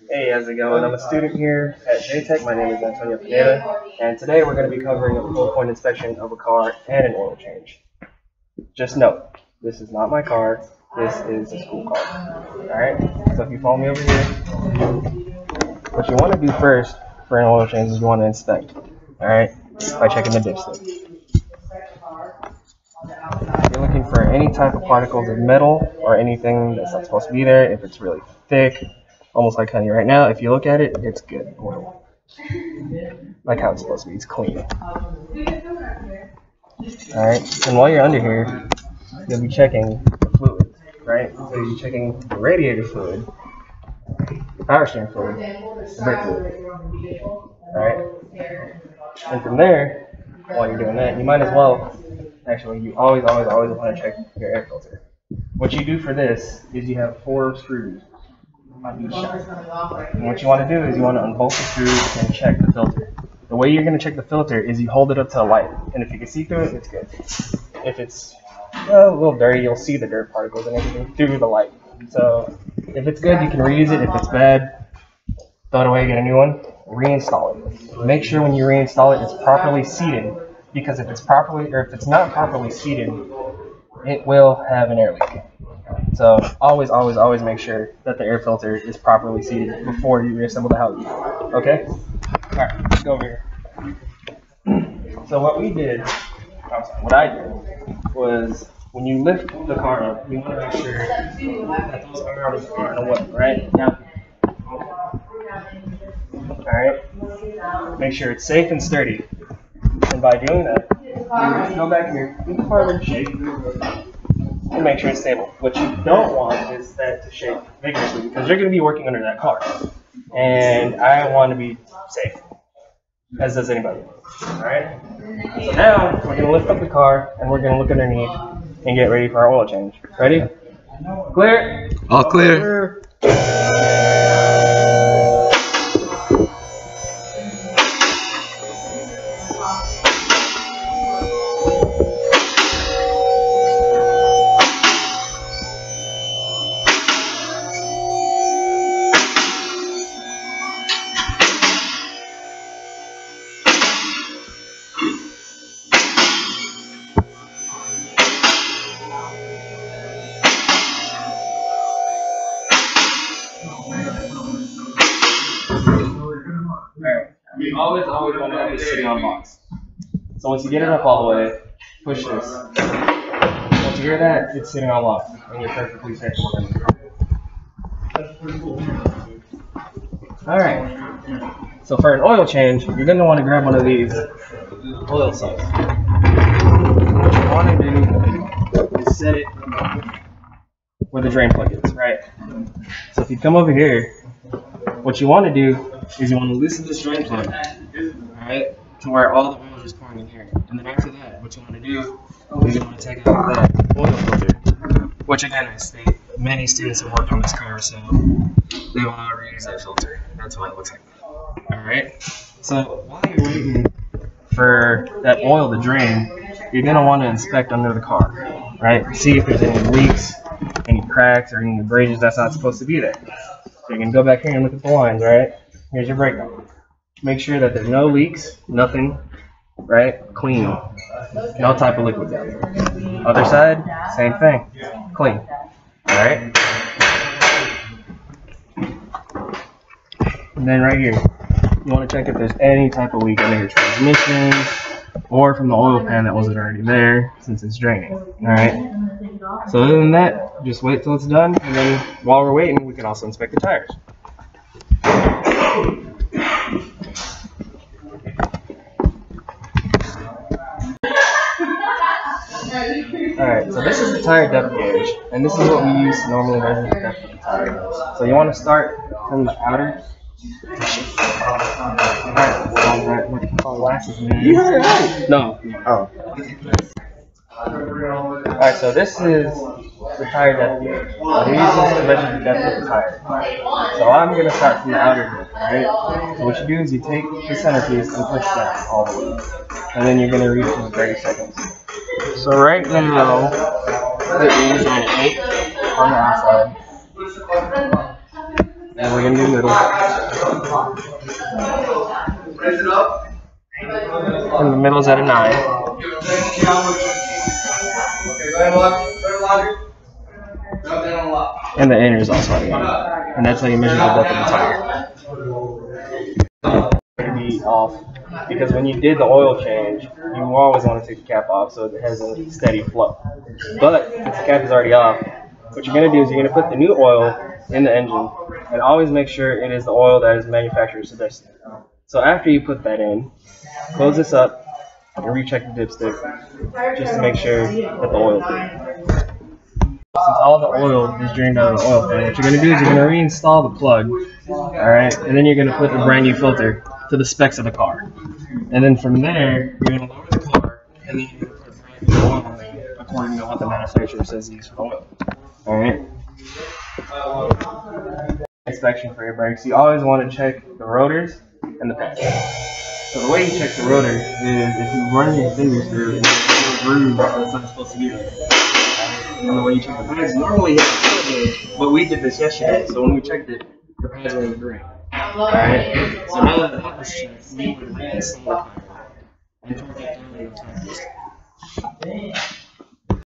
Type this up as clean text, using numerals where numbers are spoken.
Hey, how's it going? I'm a student here at JTech. My name is Antonio Pineda, and today we're going to be covering a full point inspection of a car and an oil change. Just note, this is not my car. This is a school car. Alright? So if you follow me over here, what you want to do first for an oil change is you want to inspect. Alright? By checking the dipstick. You're looking for any type of particles of metal or anything that's not supposed to be there. If it's really thick, almost like honey right now, if you look at it, it's good oil. Like how it's supposed to be, it's clean. Alright, and while you're under here, you'll be checking the fluid, right? So you'll be checking the radiator fluid, the power steering fluid, the brake fluid. Alright? And from there, while you're doing that, you might as well, actually, you always want to check your air filter. What you do for this is you have 4 screws on each side. And what you want to do is you want to unbolt the screws and check the filter. The way you're going to check the filter is you hold it up to a light, and if you can see through it, it's good. If it's a little dirty, you'll see the dirt particles and everything through the light. So if it's good, you can reuse it. If it's bad, throw it away, get a new one, reinstall it. Make sure when you reinstall it, it's properly seated, because if it's not properly seated, it will have an air leak. So always make sure that the air filter is properly seated before you reassemble the housing. Okay? Alright, let's go over here. So what I did was, when you lift the car up, you want to make sure that those arms are in a way, right? Now, alright? Make sure it's safe and sturdy. And by doing that, you go back here, you can further shake, and make sure it's stable. What you don't want is that to shake vigorously, because you're going to be working under that car. And I want to be safe, as does anybody. Alright? So now, we're going to lift up the car, and we're going to look underneath and get ready for our oil change. Ready? Clear? All clear. You always want to have this sitting on box. So once you get it up all the way, push this. Once you hear that, it's sitting on lock, and you're perfectly safe. Alright, so for an oil change, you're going to want to grab one of these oil sucks. What you want to do is set it where the drain plug is, right? So if you come over here, what you want to do is you want to loosen this drain plug, alright, to where all the oil is just pouring in here. And then after that, what you want to do is you want to take out that oil filter, which again, many students have worked on this car, so they want to reuse that filter. That's what it looks like. Alright, so while you're waiting for that oil to drain, you're going to want to inspect under the car, right? See if there's any leaks, any cracks, or any abrasions that's not supposed to be there. So you can go back here and look at the lines, right? Here's your breakdown. Make sure that there's no leaks, nothing, right? Clean. No type of liquid down there. Other side, same thing. Clean. Alright? And then right here, you want to check if there's any type of leak under your transmission or from the oil pan that wasn't already there since it's draining. Alright? So other than that, just wait till it's done, and then while we're waiting, we can also inspect the tires. Alright, so this is the tire depth gauge, and this is what we use to normally measure the depth of the tire. So you want to start from the outer. Alright, what glasses, man? You heard it right. No. Oh. Alright, so this is the tire depth gauge. We use this to measure the depth of the tire. So I'm going to start from the outer depth, alright? So what you do is you take the centerpiece and push that all the way. And then you're going to read it for 30 seconds. So right now, it is at 8 on the outside. And we're going to do middle. And the middle's at a 9. And the inner is also at a 9. And that's how you measure the depth of the tire. To be off, because when you did the oil change, you always want to take the cap off so it has a steady flow. But since the cap is already off, what you're going to do is you're going to put the new oil in the engine and always make sure it is the oil that is manufacturer's suggested. So after you put that in, close this up and recheck the dipstick just to make sure that the oil is good. Since all the oil is drained out of the oil pan, what you're going to do is you're going to reinstall the plug, alright, and then you're going to put a brand new filter to the specs of the car. And then from there, you're going to lower the car, and then you're going to put the oil in according to what the manufacturer says use for oil. Alright? Inspection for your brakes. You always want to check the rotors and the pads. So the way you check the rotor is if you run your fingers through and there's a groove that's not supposed to be there. And the way you check the pads, normally you have to gauge, but we did this yesterday, so when we checked it, the pads were in the green. Alright? So now that that was checked, we would reinstall the tire and put that down in the tire.